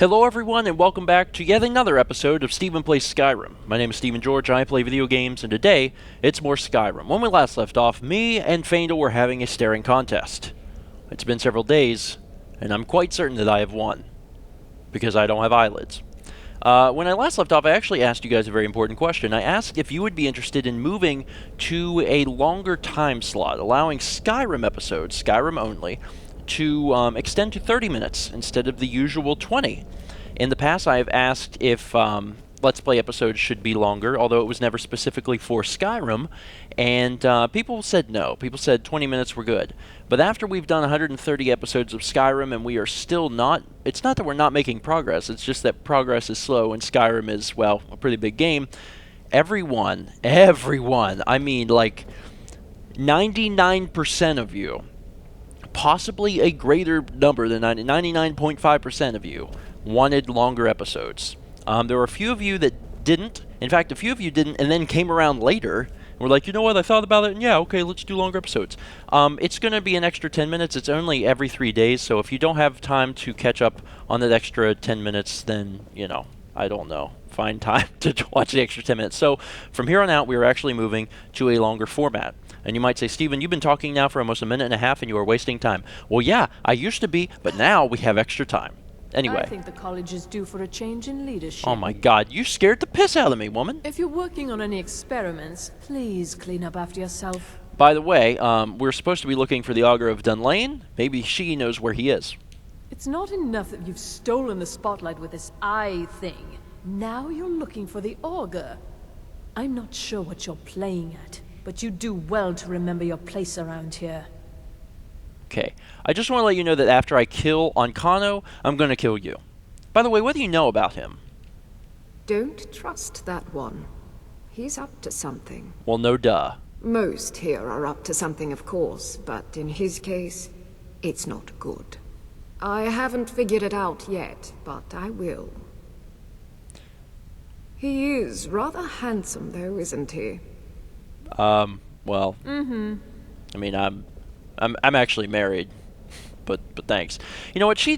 Hello everyone and welcome back to yet another episode of StephenPlays Skyrim. My name is Stephen George, I play video games, and today it's more Skyrim. When we last left off, me and Faendal were having a staring contest. It's been several days, and I'm quite certain that I have won, because I don't have eyelids. When I last left off, I actually asked you guys a very important question. I asked if you would be interested in moving to a longer time slot, allowing Skyrim episodes, Skyrim only, to extend to 30 minutes instead of the usual 20. In the past, I have asked if Let's Play episodes should be longer, although it was never specifically for Skyrim, and people said no. People said 20 minutes were good. But after we've done 130 episodes of Skyrim and we are still not... It's not that we're not making progress, it's just that progress is slow and Skyrim is, well, a pretty big game. Everyone, I mean like 99% of you, possibly a greater number than 99.5% of you, wanted longer episodes. There were a few of you that didn't. In fact, a few of you didn't and then came around later and were like, you know what, I thought about it, and yeah, okay, let's do longer episodes. It's going to be an extra 10 minutes. It's only every 3 days, so if you don't have time to catch up on that extra 10 minutes, then, you know, I don't know. Find time to watch the extra 10 minutes. So from here on out, we are actually moving to a longer format. And you might say, Stephen, you've been talking now for almost a minute and a half and you are wasting time. Well, yeah, I used to be, but now we have extra time. Anyway. I think the college is due for a change in leadership. Oh my god, you scared the piss out of me, woman. If you're working on any experiments, please clean up after yourself. By the way, we're supposed to be looking for the Augur of Dunlane. Maybe she knows where he is. It's not enough that you've stolen the spotlight with this eye thing. Now you're looking for the Augur. I'm not sure what you're playing at, but you do well to remember your place around here. Okay, I just want to let you know that after I kill Onkano, I'm going to kill you. By the way, what do you know about him? Don't trust that one. He's up to something. Well, no duh. Most here are up to something, of course, but in his case, it's not good. I haven't figured it out yet, but I will. He is rather handsome, though, isn't he? Well, I mean, I'm actually married, but thanks. You know what? She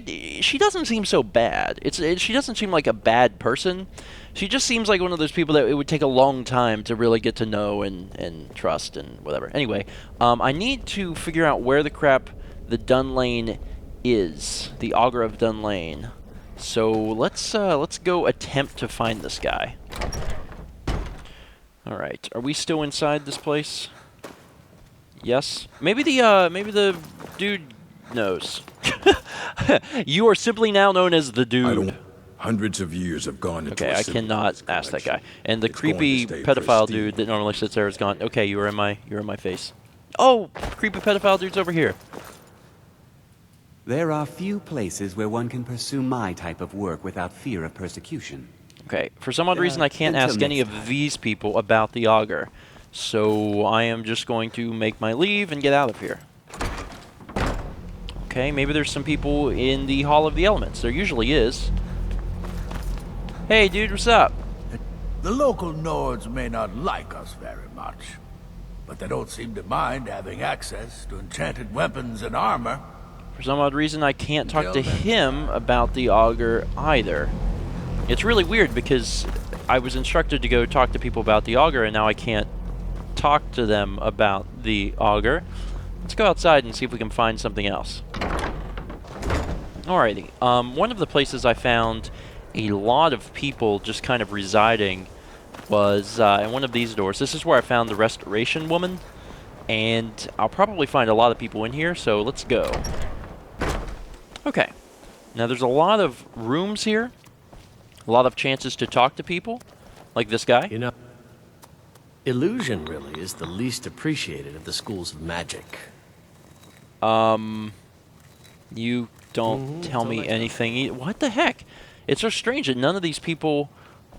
doesn't seem so bad. She doesn't seem like a bad person. She just seems like one of those people that it would take a long time to really get to know and trust and whatever. Anyway, I need to figure out where the crap the Dunlane is, the Augur of Dunlane. So let's go attempt to find this guy. All right, are we still inside this place? Yes. Maybe the dude knows. You are simply now known as the dude. Hundreds of years have gone into I cannot ask that guy. And the creepy pedophile dude that normally sits there is gone. Okay, you're in my face. Oh, creepy pedophile dude's over here. There are few places where one can pursue my type of work without fear of persecution. Okay, for some odd reason I can't ask any of these people about the Augur. So I am just going to make my leave and get out of here. Okay, maybe there's some people in the Hall of the Elements. There usually is. Hey, dude, what's up? The local Nords may not like us very much, but they don't seem to mind having access to enchanted weapons and armor. For some odd reason, I can't talk to him about the Augur either. It's really weird because I was instructed to go talk to people about the Augur, and now I can't talk to them about the Augur. Let's go outside and see if we can find something else. Alrighty. One of the places I found a lot of people just kind of residing was in one of these doors. This is where I found the Restoration Woman, and I'll probably find a lot of people in here, so let's go. Okay. Now there's a lot of rooms here, a lot of chances to talk to people, like this guy. You know, illusion really is the least appreciated of the schools of magic. You don't tell me anything. What the heck? It's so strange that none of these people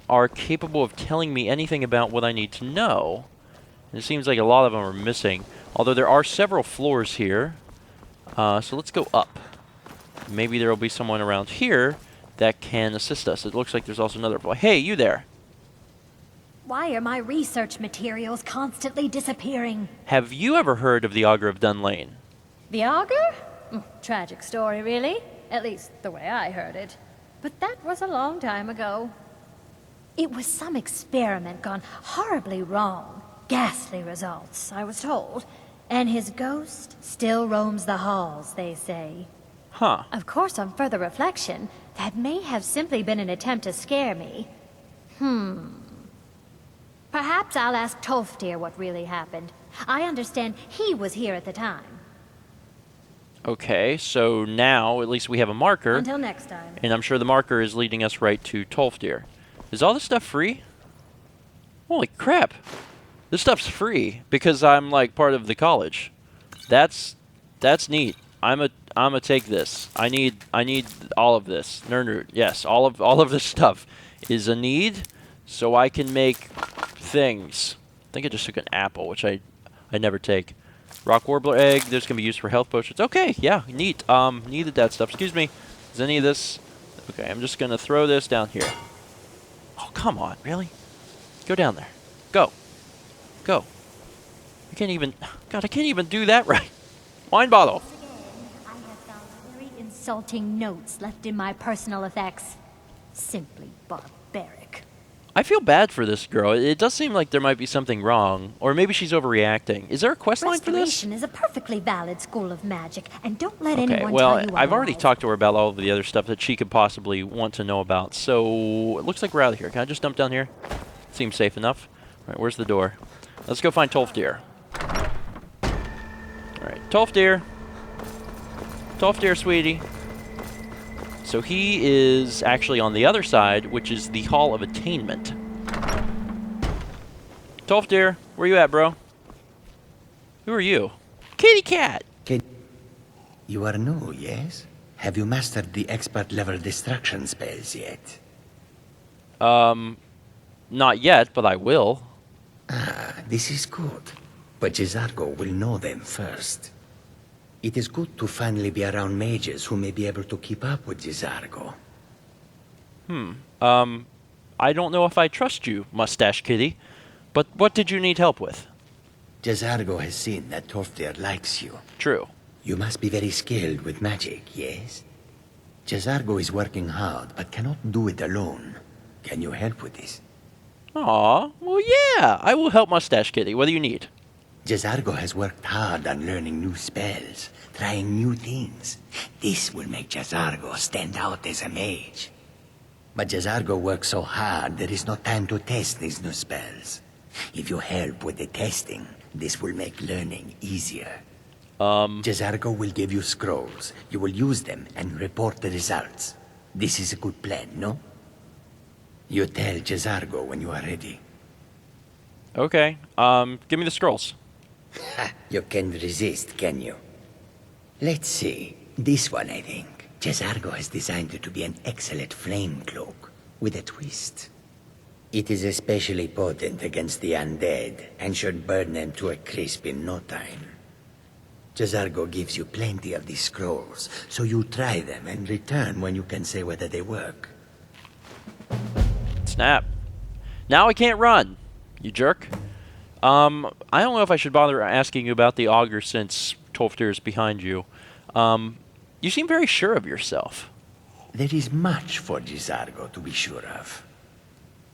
are capable of telling me anything about what I need to know. And it seems like a lot of them are missing. Although there are several floors here. So let's go up. Maybe there will be someone around here that can assist us. It looks like there's also another floor. Hey, you there. Why are my research materials constantly disappearing? Have you ever heard of the Augur of Dunlane? The Augur? Tragic story, really. At least, the way I heard it. But that was a long time ago. It was some experiment gone horribly wrong. Ghastly results, I was told. And his ghost still roams the halls, they say. Huh. Of course, on further reflection, that may have simply been an attempt to scare me. Perhaps I'll ask Tolfdir what really happened. I understand he was here at the time. Okay, so now at least we have a marker. Until next time. And I'm sure the marker is leading us right to Tolfdir. Is all this stuff free? Holy crap. This stuff's free because I'm like part of the college. That's neat. I'ma take this. I need all of this. Nerd. Yes, all of this stuff is a need so I can make things. I think I just took an apple, which I never take. Rock warbler egg, this can be used for health potions. Okay, yeah, neat. Needed that stuff. Excuse me. Is any of this? Okay, I'm just gonna throw this down here. Oh, come on, really? Go down there. Go. Go. I can't even, God, I can't even do that right. Wine bottle. I have found very insulting notes left in my personal effects. Simply barbaric. I feel bad for this girl. It does seem like there might be something wrong, or maybe she's overreacting. Is there a quest line for this? Restoration is a perfectly valid school of magic, and don't let Okay, anyone well, tell you I've already otherwise. talked to her about all of the other stuff that she could possibly want to know about. So, it looks like we're out of here. Can I just dump down here? Seems safe enough. All right, where's the door? Let's go find Tolfdir. All right, Tolfdir. Tolfdir, sweetie. So he is actually on the other side, which is the Hall of Attainment. Tolfdir, where you at, bro? Who are you? Kitty cat! You are new, yes? Have you mastered the expert-level destruction spells yet? Not yet, but I will. This is good. But Jizargo will know them first. It is good to finally be around mages who may be able to keep up with Jizargo. I don't know if I trust you, Mustache Kitty. But what did you need help with? Jizargo has seen that Tolfdir likes you. True. You must be very skilled with magic, yes? Jizargo is working hard, but cannot do it alone. Can you help with this? Aw, well yeah, I will help Mustache Kitty. What do you need? Jizargo has worked hard on learning new spells, trying new things. This will make Jizargo stand out as a mage. But Jizargo works so hard, there is no time to test these new spells. If you help with the testing, this will make learning easier. Jizargo will give you scrolls. You will use them and report the results. This is a good plan, no? You tell Jizargo when you are ready. Okay, give me the scrolls. Ha! You can resist, can you? Let's see. This one, I think. Jizargo has designed it to be an excellent flame cloak, with a twist. It is especially potent against the undead, and should burn them to a crisp in no time. Jizargo gives you plenty of these scrolls, so you try them and return when you can say whether they work. Snap. Now I can't run, you jerk. I don't know if I should bother asking you about the auger since Tolfdir is behind you. You seem very sure of yourself. There is much for Jizargo to be sure of.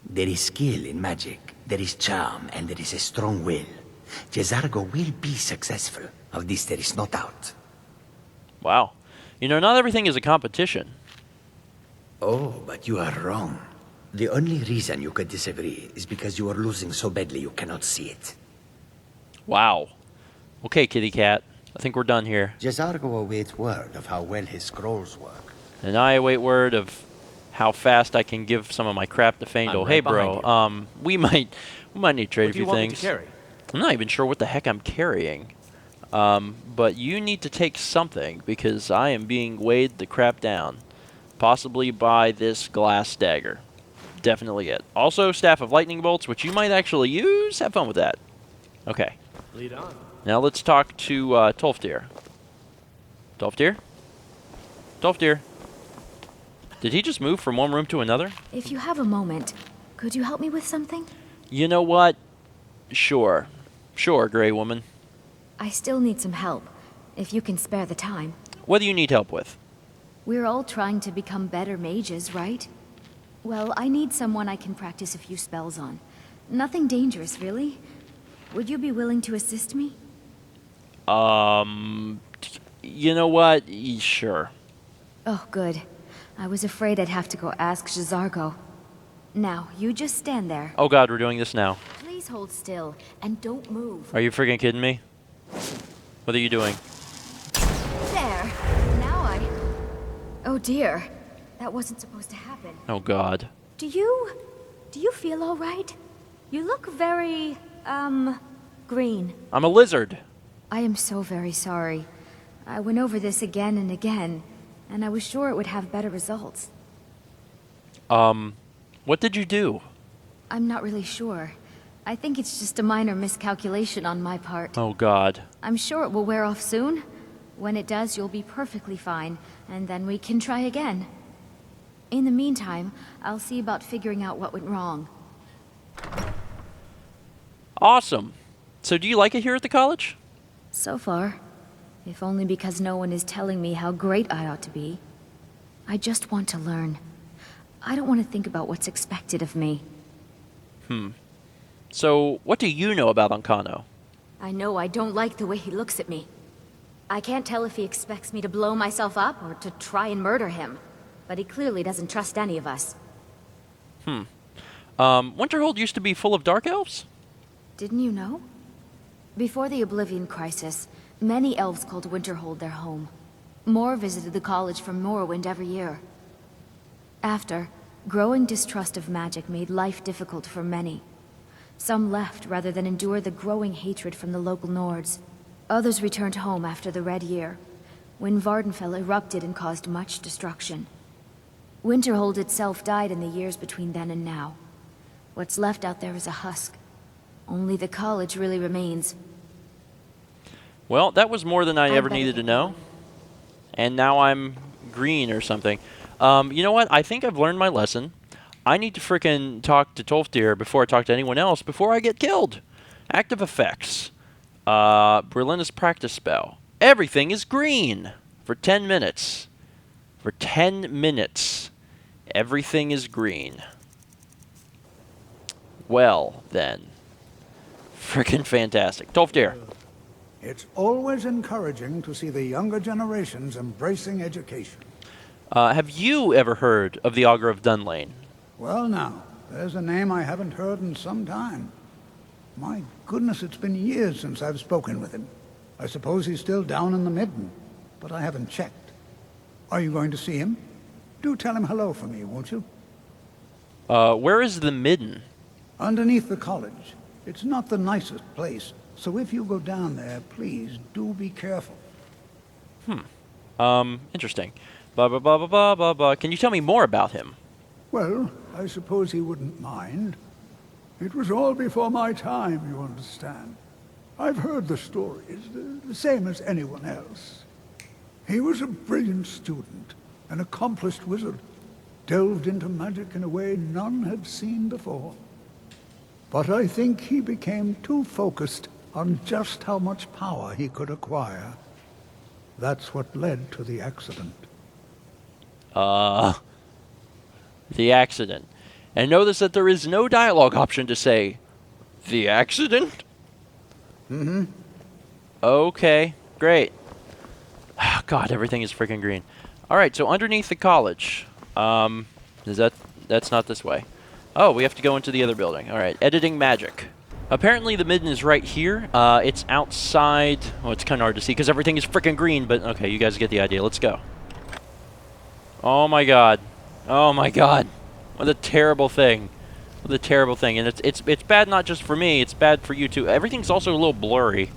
There is skill in magic, there is charm, and there is a strong will. Jizargo will be successful. Of this there is no doubt. Wow. You know, not everything is a competition. Oh, but you are wrong. The only reason you could disagree is because you are losing so badly you cannot see it. Wow. Okay, kitty cat. I think we're done here. Jizargo awaits word of how well his scrolls work. And I await word of how fast I can give some of my crap to Faendal. right Hey, behind bro. We might need to trade What a do you few want me things. to carry? I'm not even sure what the heck I'm carrying. But you need to take something because I am being weighed the crap down. Possibly by this glass dagger. Definitely it. Also, Staff of Lightning Bolts, which you might actually use. Have fun with that. Okay. Lead on. Now let's talk to Tolfdir. Tolfdir? Tolfdir. Did he just move from one room to another? If you have a moment, could you help me with something? You know what? Sure. Sure, Grey Woman. I still need some help, if you can spare the time. What do you need help with? We're all trying to become better mages, right? Well, I need someone I can practice a few spells on. Nothing dangerous, really. Would you be willing to assist me? You know what? Sure. Oh, good. I was afraid I'd have to go ask J'zargo. Now, you just stand there. Oh god, we're doing this now. Please hold still, and don't move. Are you freaking kidding me? What are you doing? There. Now I... Oh dear. That wasn't supposed to happen. Oh god. Do you feel all right? You look very, green. I'm a lizard. I am so very sorry. I went over this again and again, and I was sure it would have better results. What did you do? I'm not really sure. I think it's just a minor miscalculation on my part. Oh god. I'm sure it will wear off soon. When it does, you'll be perfectly fine, and then we can try again. In the meantime, I'll see about figuring out what went wrong. Awesome. So do you like it here at the college? So far. If only because no one is telling me how great I ought to be. I just want to learn. I don't want to think about what's expected of me. So, what do you know about Ancano? I know I don't like the way he looks at me. I can't tell if he expects me to blow myself up or to try and murder him. But he clearly doesn't trust any of us. Winterhold used to be full of dark elves? Didn't you know? Before the Oblivion Crisis, many elves called Winterhold their home. More visited the college from Morrowind every year. After, growing distrust of magic made life difficult for many. Some left rather than endure the growing hatred from the local Nords. Others returned home after the Red Year, when Vardenfell erupted and caused much destruction. Winterhold itself died in the years between then and now. What's left out there is a husk. Only the college really remains. Well, that was more than I ever needed to know. And now I'm green or something. You know what? I think I've learned my lesson. I need to frickin' talk to Tolfdir before I talk to anyone else before I get killed. Active effects. Berlina's practice spell. Everything is green for 10 minutes. For 10 minutes. Everything is green. Well, then. Frickin' fantastic. Tolfdir. It's always encouraging to see the younger generations embracing education. Have you ever heard of the Augur of Dunlane? Well now, there's a name I haven't heard in some time. My goodness, it's been years since I've spoken with him. I suppose he's still down in the Midden, but I haven't checked. Are you going to see him? Do tell him hello for me, won't you? Where is the Midden? Underneath the college. It's not the nicest place, so if you go down there, please do be careful. Interesting. Blah, blah, blah, blah, blah, blah, blah. Can you tell me more about him? Well, I suppose he wouldn't mind. It was all before my time, you understand. I've heard the stories, the same as anyone else. He was a brilliant student, an accomplished wizard, delved into magic in a way none had seen before. But I think he became too focused on just how much power he could acquire. That's what led to the accident. The accident. And notice that there is no dialogue option to say, the accident? Okay, great. God, everything is freaking green. Alright, so underneath the college. That's not this way. Oh, we have to go into the other building. Alright, editing magic. Apparently the Midden is right here. It's outside. Well, it's kind of hard to see because everything is freaking green, but okay, you guys get the idea. Let's go. Oh my god. Oh my god. What a terrible thing. What a terrible thing. And it's bad not just for me, it's bad for you too. Everything's also a little blurry.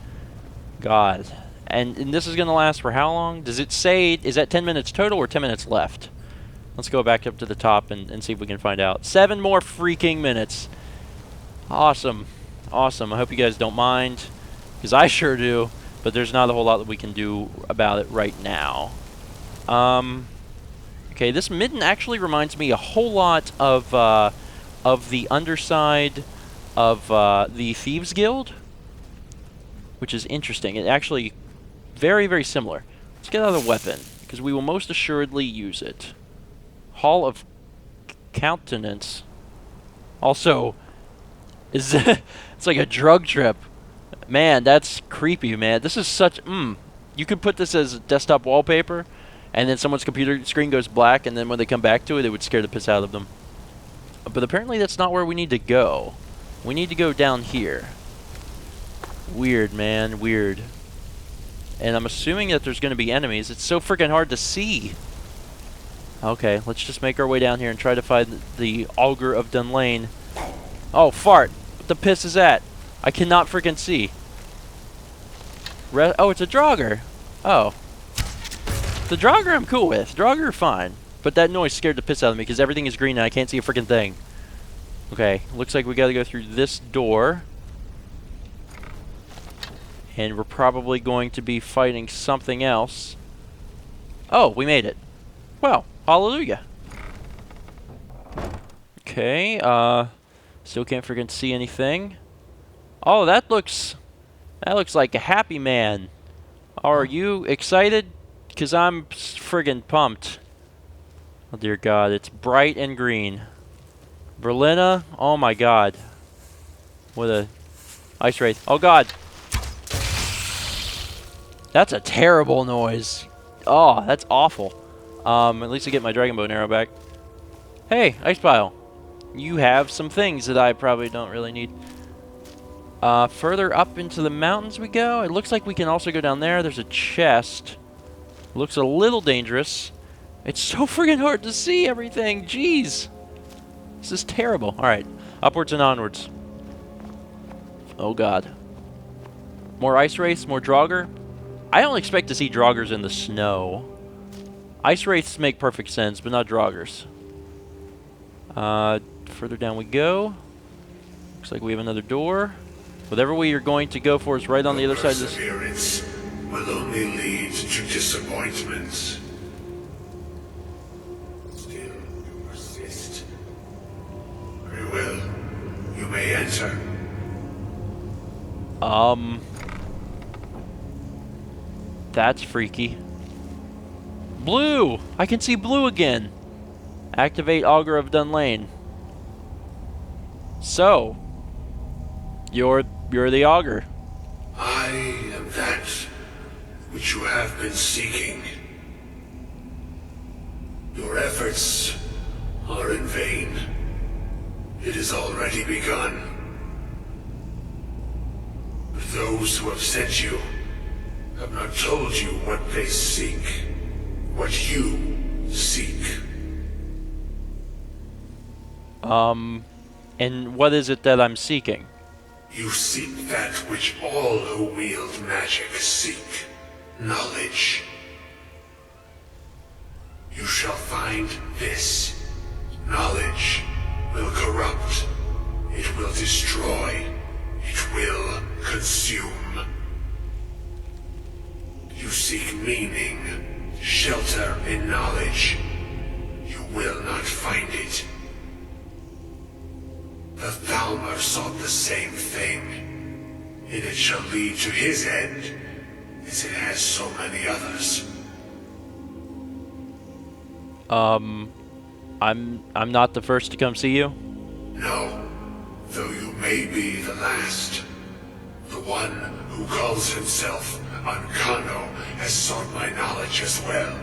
God. And this is going to last for how long? Does it say, is that 10 minutes total or 10 minutes left? Let's go back up to the top and see if we can find out. 7 more freaking minutes. Awesome. Awesome. I hope you guys don't mind, because I sure do, but there's not a whole lot that we can do about it right now. Okay, this Midden actually reminds me a whole lot of the underside of the Thieves Guild, which is interesting. It actually very, very similar. Let's get another weapon. because we will most assuredly use it. Hall of Countenance. Also, it's like a drug trip. Man, that's creepy, man. This is such... You could put this as desktop wallpaper, and then someone's computer screen goes black, and then when they come back to it, it would scare the piss out of them. But apparently that's not where we need to go. We need to go down here. Weird, man. Weird. And I'm assuming that there's going to be enemies. It's so freaking hard to see. Okay, let's just make our way down here and try to find the Augur of Dunlane. Oh, fart. What the piss is that? I cannot freaking see. Oh, it's a Draugr. Oh. The Draugr I'm cool with. Draugr are fine. But that noise scared the piss out of me because everything is green and I can't see a freaking thing. Okay, looks like we gotta go through this door. And we're probably going to be fighting something else. Oh, we made it. Well, hallelujah. Okay, still can't freaking see anything. Oh, that looks like a happy man. Are you excited? Because I'm friggin' pumped. Oh dear God, it's bright and green. Berlina, oh my God. What a ice wraith. Oh God. That's a terrible noise. Oh, that's awful. At least I get my dragon bow and arrow back. Hey, ice pile. You have some things that I probably don't really need. Further up into the mountains we go. It looks like we can also go down there. There's a chest. Looks a little dangerous. It's so friggin' hard to see everything. Jeez. This is terrible. Alright. Upwards and onwards. Oh God. More ice wraiths, more Draugr. I don't expect to see Draugrs in the snow. Ice wraiths make perfect sense, but not Draugrs. Further down we go. Looks like we have another door. Whatever we are going to go for is right on the other side of this. Perseverance will only lead to disappointments. Still, you persist. Very well. You may enter. That's freaky. Blue! I can see blue again. Activate Augur of Dunlane. So, you're the Augur. I am that which you have been seeking. Your efforts are in vain. It has already begun. Those who have sent you have not told you what they seek, what you seek. And what is it that I'm seeking? You seek that which all who wield magic seek. Knowledge. You shall find this. Knowledge will corrupt. It will destroy. It will consume. You seek meaning, shelter in knowledge. You will not find it. The Thalmor sought the same thing, and it shall lead to his end, as it has so many others. I'm not the first to come see you? No, though you may be the last. The one who calls himself Ancano has sought my knowledge as well,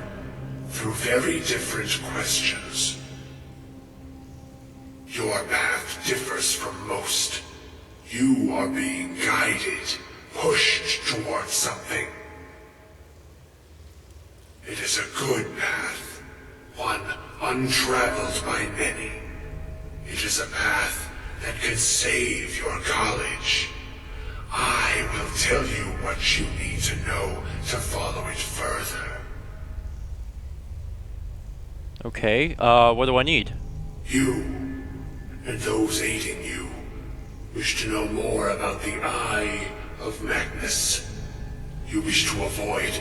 through very different questions. Your path differs from most. You are being guided, pushed towards something. It is a good path, one untraveled by many. It is a path that could save your college. I will tell you what you need to know to follow it further. Okay, what do I need? You, and those aiding you, wish to know more about the Eye of Magnus. You wish to avoid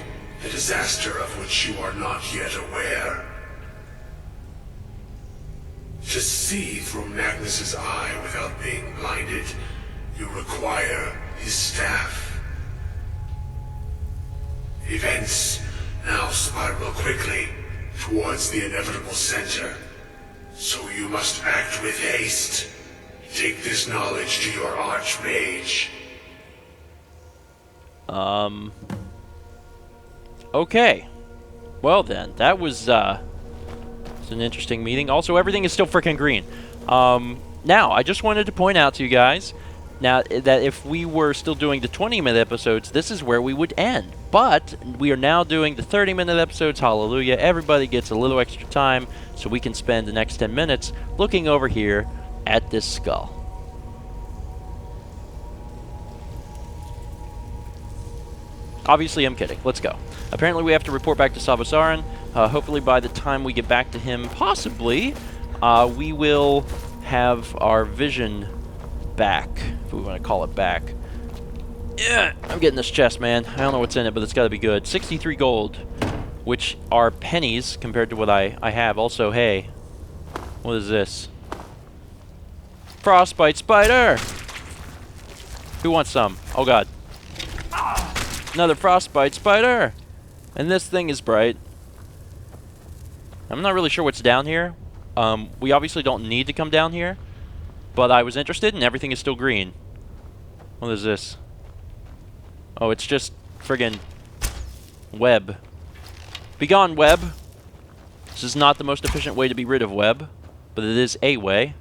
the disaster of which you are not yet aware. To see through Magnus's eye without being blinded, you require his staff. Events Now spiral quickly towards the inevitable center. So you must act with haste. Take this knowledge to your archmage. Okay. Well then, that was it's an interesting meeting. Also, everything is still freaking green. Now, I just wanted to point out to you guys now that if we were still doing the 20-minute episodes, this is where we would end. But we are now doing the 30-minute episodes. Hallelujah. Everybody gets a little extra time so we can spend the next 10 minutes looking over here at this skull. Obviously, I'm kidding. Let's go. Apparently, we have to report back to Savosaran. Hopefully, by the time we get back to him, possibly, we will have our vision back, if we want to call it back. Yeah, I'm getting this chest, man. I don't know what's in it, but it's got to be good. 63 gold, which are pennies compared to what I have. Also, hey, what is this? Frostbite spider! Who wants some? Oh, God. Another frostbite spider! And this thing is bright. I'm not really sure what's down here. We obviously don't need to come down here, but I was interested and everything is still green. What is this? Oh, it's just friggin' web. Begone, web! This is not the most efficient way to be rid of web, but it is a way.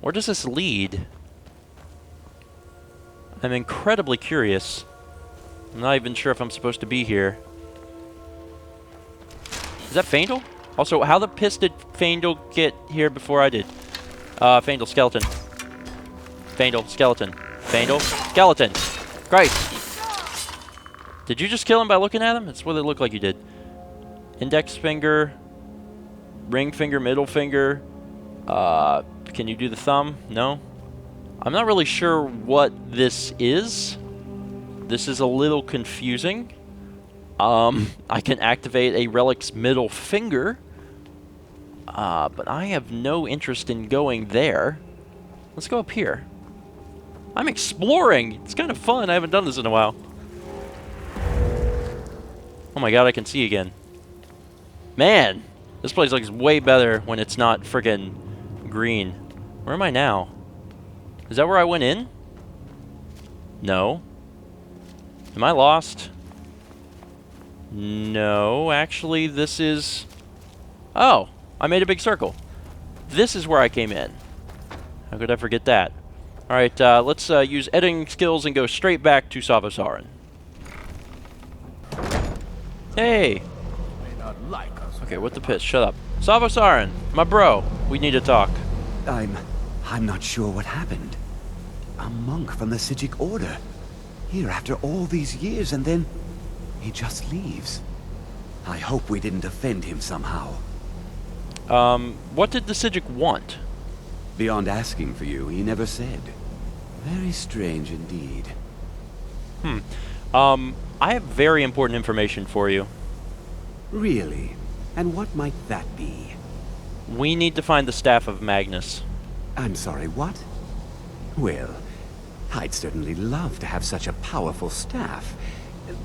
Where does this lead? I'm incredibly curious. I'm not even sure if I'm supposed to be here. Is that Faendal? Also, how the piss did Faendal get here before I did? Faendal, skeleton. Faendal, skeleton. Faendal, skeleton. Christ. Did you just kill him by looking at him? That's what it looked like you did. Index finger. Ring finger, middle finger. Can you do the thumb? No? I'm not really sure what this is. This is a little confusing. I can activate a relic's middle finger. But I have no interest in going there. Let's go up here. I'm exploring! It's kind of fun. I haven't done this in a while. Oh my god, I can see again. Man! This place looks way better when it's not friggin' green. Where am I now? Is that where I went in? No. Am I lost? No, actually this is... Oh, I made a big circle. This is where I came in. How could I forget that? Alright, let's use editing skills and go straight back to Savosaran. Hey! Okay, what the piss? Shut up. Savosaran, my bro, we need to talk. I'm not sure what happened. A monk from the Sijic Order. Here after all these years, and then he just leaves. I hope we didn't offend him somehow. What did the Sijic want? Beyond asking for you, he never said. Very strange indeed. I have very important information for you. Really? And what might that be? We need to find the Staff of Magnus. I'm sorry, what? Well, I'd certainly love to have such a powerful staff,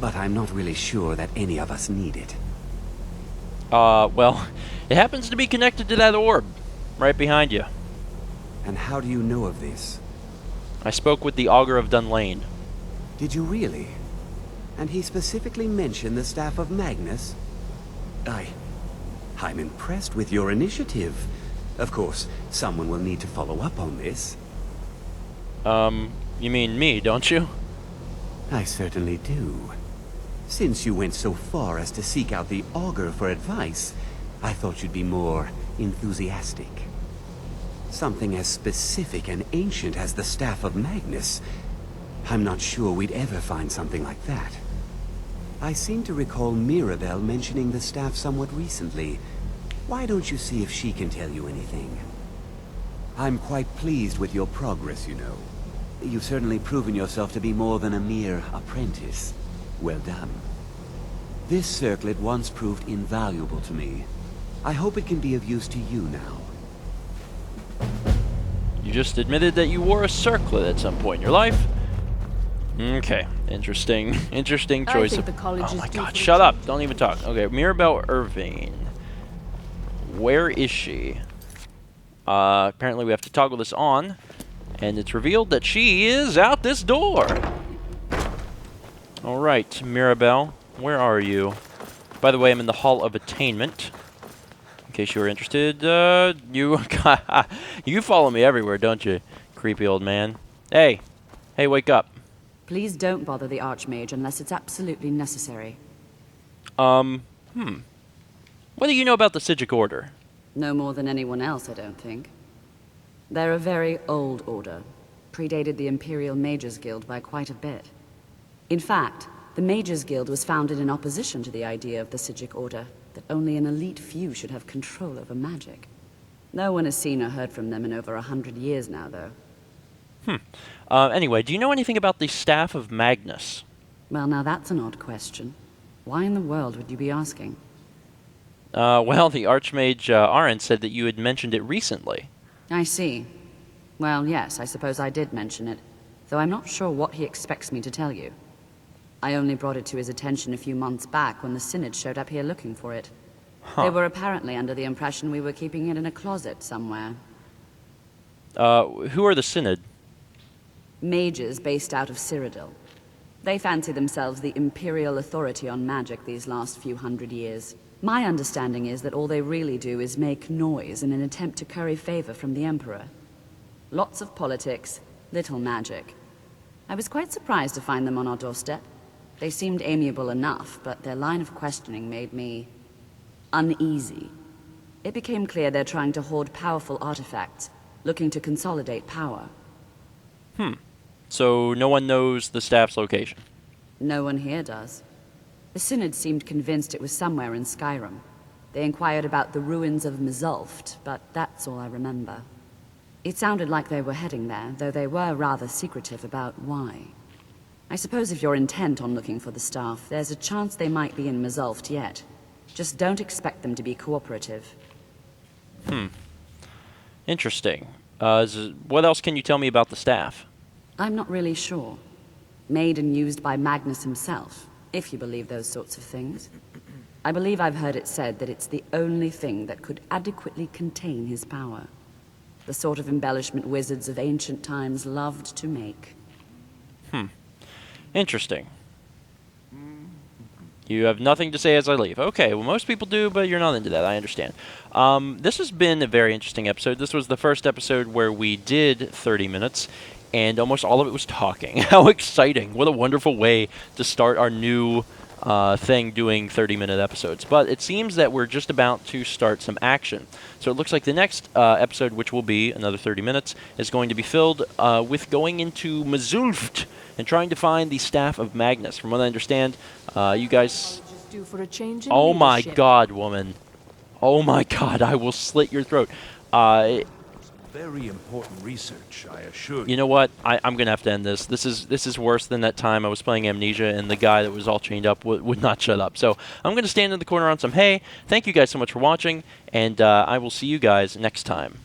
but I'm not really sure that any of us need it. Well, it happens to be connected to that orb, right behind you. And how do you know of this? I spoke with the Augur of Dunlane. Did you really? And he specifically mentioned the Staff of Magnus? I'm impressed with your initiative. Of course, someone will need to follow up on this. You mean me, don't you? I certainly do. Since you went so far as to seek out the Augur for advice, I thought you'd be more enthusiastic. Something as specific and ancient as the Staff of Magnus. I'm not sure we'd ever find something like that. I seem to recall Mirabelle mentioning the staff somewhat recently. Why don't you see if she can tell you anything? I'm quite pleased with your progress, you know. You've certainly proven yourself to be more than a mere apprentice. Well done. This circlet once proved invaluable to me. I hope it can be of use to you now. You just admitted that you wore a circlet at some point in your life. Okay. Interesting. Interesting I choice think of... the college Oh is my due god, for a shut up. change. Don't even talk. Okay, Mirabelle Irving. Where is she? Apparently we have to toggle this on. And it's revealed that she is out this door. Alright, Mirabelle. Where are you? By the way, I'm in the Hall of Attainment. In case you were interested, you you follow me everywhere, don't you? Creepy old man. Hey! Hey, wake up. Please don't bother the Archmage unless it's absolutely necessary. What do you know about the Psijic Order? No more than anyone else, I don't think. They're a very old order. Predated the Imperial Mages Guild by quite a bit. In fact, the Mages Guild was founded in opposition to the idea of the Psijic Order, that only an elite few should have control over magic. No one has seen or heard from them in over 100 years now, though. Anyway, do you know anything about the Staff of Magnus? Well, now that's an odd question. Why in the world would you be asking? Well, the Archmage Arendt said that you had mentioned it recently. I see. Well, yes, I suppose I did mention it, though I'm not sure what he expects me to tell you. I only brought it to his attention a few months back when the Synod showed up here looking for it. They were apparently under the impression we were keeping it in a closet somewhere. Who are the Synod? Mages based out of Cyrodiil. They fancy themselves the imperial authority on magic these last few hundred years. My understanding is that all they really do is make noise in an attempt to curry favor from the Emperor. Lots of politics, little magic. I was quite surprised to find them on our doorstep. They seemed amiable enough, but their line of questioning made me uneasy. It became clear they're trying to hoard powerful artifacts, looking to consolidate power. So no one knows the staff's location? No one here does. The Synod seemed convinced it was somewhere in Skyrim. They inquired about the ruins of Mizulft, but that's all I remember. It sounded like they were heading there, though they were rather secretive about why. I suppose if you're intent on looking for the staff, there's a chance they might be in Mizulft yet. Just don't expect them to be cooperative. Interesting. What else can you tell me about the staff? I'm not really sure. Made and used by Magnus himself, if you believe those sorts of things. I believe I've heard it said that it's the only thing that could adequately contain his power. The sort of embellishment wizards of ancient times loved to make. Interesting. You have nothing to say as I leave. Okay, well most people do, but you're not into that, I understand. This has been a very interesting episode. This was the first episode where we did 30 minutes, and almost all of it was talking. How exciting. What a wonderful way to start our new thing doing 30-minute episodes. But it seems that we're just about to start some action. So it looks like the next episode, which will be another 30 minutes, is going to be filled with going into Mizulft and trying to find the Staff of Magnus. From what I understand, you guys... Due for a change in Oh my leadership. god, woman. Oh my god, I will slit your throat. Very important research, I assure you. You know what? I'm gonna have to end this. This is worse than that time I was playing Amnesia and the guy that was all chained up would not shut up. So I'm gonna stand in the corner on some hay. Thank you guys so much for watching, and I will see you guys next time.